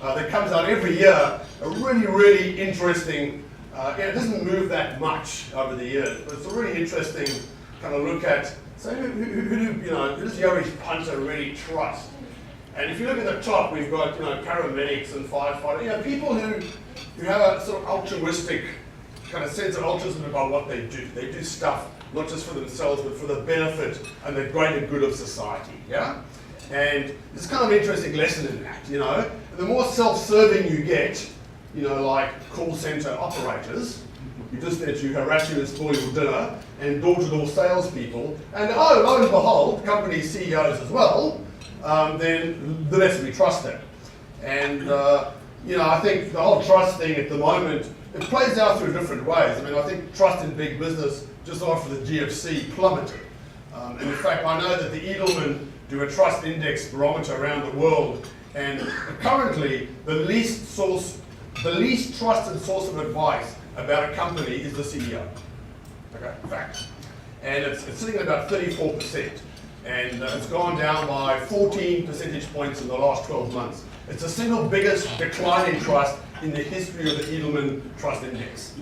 that comes out every year. A really interesting, it doesn't move that much over the years, but it's a really interesting kind of look at, so who does the average punter really trust? And if you look at the top, we've got paramedics and firefighters, people who have a sort of altruistic kind of sense of altruism about what they do. They do stuff not just for themselves, but for the benefit and the greater good of society. Yeah, and there's kind of an interesting lesson in that. The more self-serving you get, like call center operators, you're just there to harass you and spoil your dinner, and door-to-door salespeople, and lo and behold, company CEOs as well. Then the less we trust them. And I think the whole trust thing at the moment, it plays out through different ways. I think trust in big business just after the GFC plummeted. And in fact, I know that the Edelman do a trust index barometer around the world, and currently the least trusted source of advice about a company is the CEO. Okay, fact. And it's sitting at about 34%. And it's gone down by 14 percentage points in the last 12 months. It's the single biggest decline in trust in the history of the Edelman Trust Index,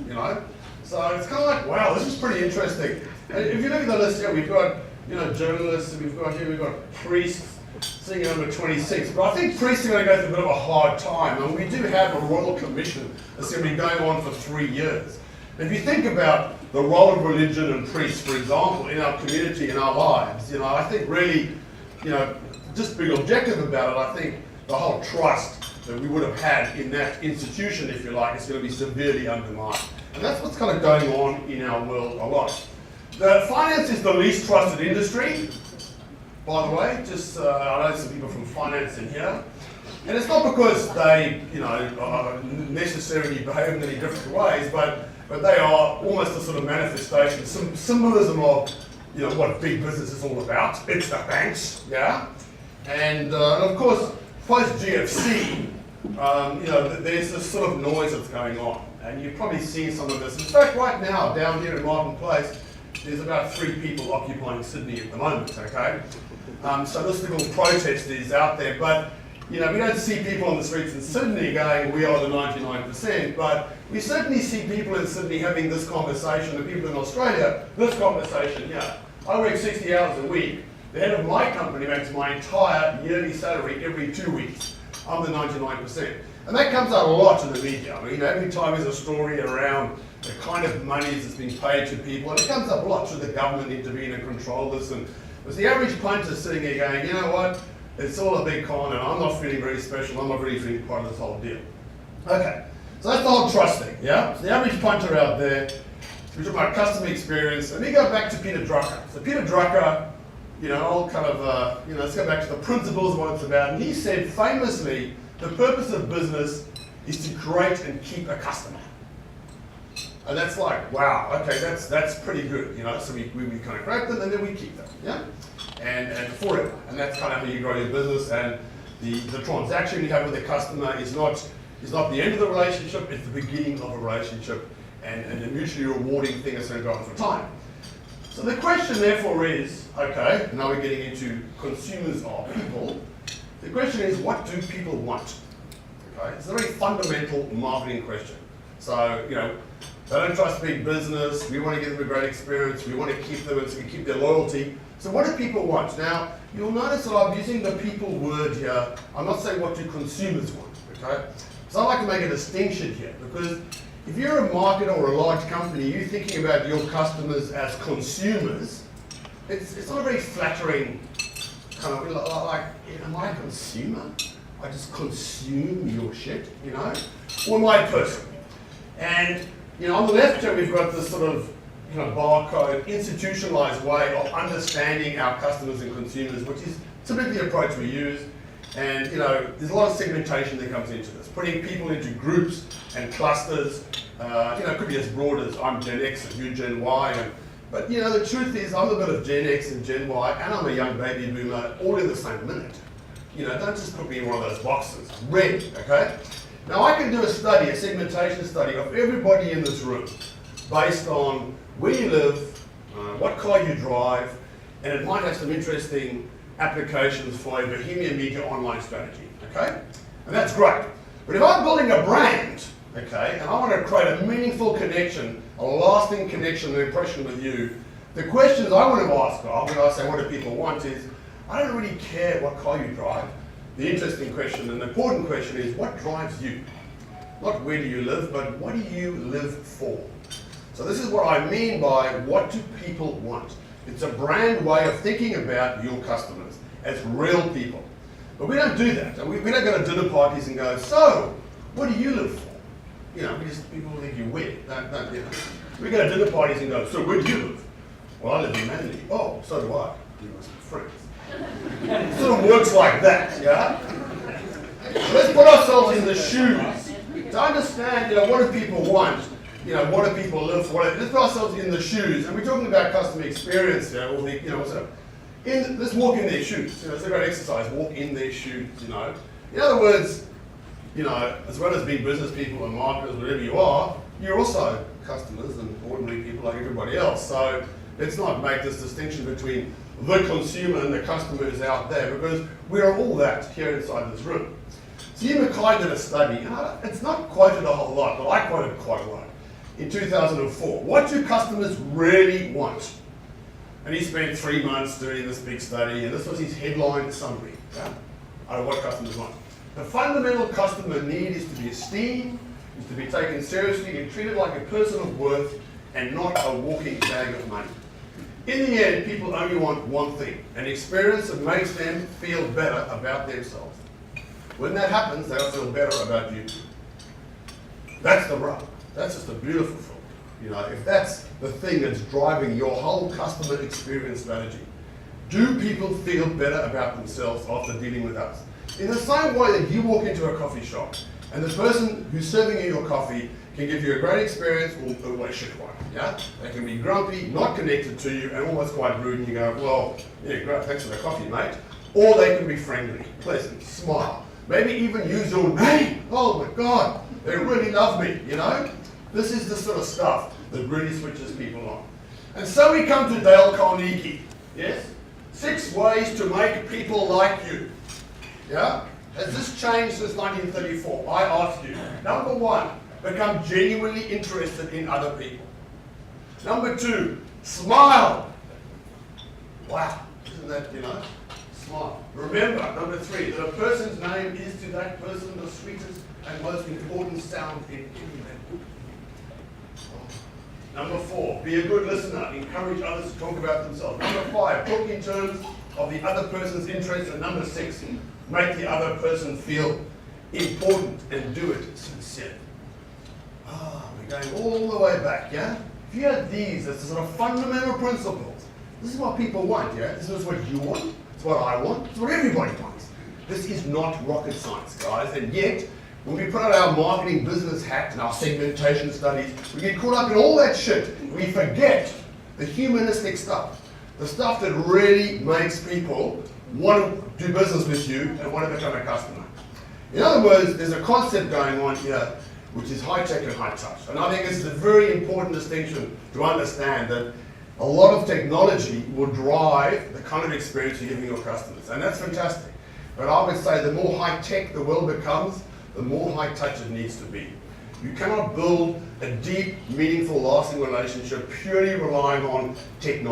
So it's kind of like, wow, this is pretty interesting. And if you look at the list here, we've got, journalists, we've got priests sitting at number 26. But I think priests are going to go through a bit of a hard time. And we do have a royal commission that's going to be going on for 3 years. If you think about the role of religion and priests, for example, in our community, in our lives, I think really, just being objective about it, I think the whole trust that we would have had in that institution, if you like, is going to be severely undermined. And that's what's kind of going on in our world a lot. The finance is the least trusted industry, by the way. Just, I know some people from finance in here. And it's not because they, necessarily behave in any different ways, but they are almost a sort of manifestation, some symbolism of, what big business is all about. It's the banks, yeah? And of course, post-GFC, there's this sort of noise that's going on. And you've probably seen some of this. In fact, right now, down here in Martin Place, there's about 3 people occupying Sydney at the moment, okay? So this little protest is out there, but we don't see people on the streets in Sydney going, we are the 99%, but we certainly see people in Sydney having this conversation, and people in Australia, this conversation, yeah. I work 60 hours a week. The head of my company makes my entire yearly salary every 2 weeks. I'm the 99%. And that comes out a lot in the media. Every time there's a story around the kind of monies that's being paid to people, and it comes up a lot. Should the government intervene and control this? And was the average punter sitting there going, you know what? It's all a big con, and I'm not feeling very special. I'm not really feeling part of this whole deal. Okay, so that's the whole trust thing, yeah? So the average punter out there, we're talking about customer experience. Let me go back to Peter Drucker. So Peter Drucker, all kind of, let's go back to the principles of what it's about. And he said famously, the purpose of business is to create and keep a customer. And that's like, wow, okay, that's pretty good, So we kind of create them and then we keep them, yeah? And forever. And that's kind of how you grow your business. And the transaction you have with the customer is not the end of the relationship, it's the beginning of a relationship and a mutually rewarding thing that's going to go on for time. So the question therefore is, okay, now we're getting into consumers are people. The question is, what do people want? Okay, it's a very fundamental marketing question. So, they don't trust big business, we want to give them a great experience, we want to keep them and so we keep their loyalty. So what do people want? Now, you'll notice that I'm using the people word here. I'm not saying what do consumers want, okay? So I like to make a distinction here because if you're a marketer or a large company, you're thinking about your customers as consumers, it's not a very flattering kind of like, am I a consumer? I just consume your shit, Or am I a person? And, on the left here, we've got this sort of barcode, institutionalized way of understanding our customers and consumers, which is typically the approach we use. And there's a lot of segmentation that comes into this, putting people into groups and clusters. It could be as broad as I'm Gen X and you Gen Y. But the truth is I'm a bit of Gen X and Gen Y, and I'm a young baby boomer, all in the same minute. Don't just put me in one of those boxes. Ready, okay? Now I can do a study, a segmentation study of everybody in this room based on where you live, what car you drive, and it might have some interesting applications for a Bohemian Media online strategy, okay? And that's great. But if I'm building a brand, okay, and I want to create a meaningful connection, a lasting connection, an impression with you, the questions I want to ask when I say what do people want is, I don't really care what car you drive. The interesting question and the important question is, what drives you? Not where do you live, but what do you live for? So this is what I mean by what do people want. It's a brand way of thinking about your customers as real people. But we don't do that. We don't go to dinner parties and go, so, what do you live for? You know, people think you're weird. Don't, you know. We go to dinner parties and go, so where do you live? Well, I live in Manly. Oh, so do I. You must be friends. It sort of works like that, yeah? So let's put ourselves in the shoes to understand, you know, what do people want? You know, what do people live for? Let's put ourselves in the shoes, and we're talking about customer experience, you know, let's walk in their shoes. You know, it's a great exercise, walk in their shoes, you know. In other words, you know, as well as being business people and marketers, whatever you are, you're also customers and ordinary people like everybody else. So let's not make this distinction between the consumer and the customer is out there, because we are all that here inside this room. So Hugh Mackay did a study, and it's not quoted a whole lot, but I quoted quite a lot, in 2004. What do customers really want? And he spent 3 months doing this big study, and this was his headline summary, yeah, of what customers want. The fundamental customer need is to be esteemed, is to be taken seriously and treated like a person of worth and not a walking bag of money. In the end, people only want one thing, an experience that makes them feel better about themselves. When that happens, they'll feel better about you too. That's the rub. That's just a beautiful thought. You know, if that's the thing that's driving your whole customer experience strategy, do people feel better about themselves after dealing with us? In the same way that you walk into a coffee shop and the person who's serving you your coffee can give you a great experience or a shit one, yeah? They can be grumpy, not connected to you, and almost quite rude, and you go, well, yeah, great, thanks for the coffee, mate. Or they can be friendly, pleasant, smile, maybe even use your name. Oh my God, they really love me, you know? This is the sort of stuff that really switches people on. And so we come to Dale Carnegie, yes? 6 ways to make people like you, yeah? Has this changed since 1934? I ask you. Number 1, become genuinely interested in other people. Number 2, smile. Wow, isn't that, you know, smile. Remember, number 3, that a person's name is to that person the sweetest and most important sound in any language. Number 4, be a good listener. Encourage others to talk about themselves. Number 5, talk in terms of the other person's interests. And number 6, make the other person feel important and do it sincerely. We're going all the way back, yeah? If you had these as the sort of fundamental principles, this is what people want, yeah? This is what you want, it's what I want, it's what everybody wants. This is not rocket science, guys, and yet, when we put on our marketing business hat and our segmentation studies, we get caught up in all that shit. We forget the humanistic stuff, the stuff that really makes people want to do business with you and want to become a customer. In other words, there's a concept going on here which is high tech and high touch. And I think this is a very important distinction to understand, that a lot of technology will drive the kind of experience you're giving your customers. And that's fantastic. But I would say the more high tech the world becomes, the more high touch it needs to be. You cannot build a deep, meaningful, lasting relationship purely relying on technology.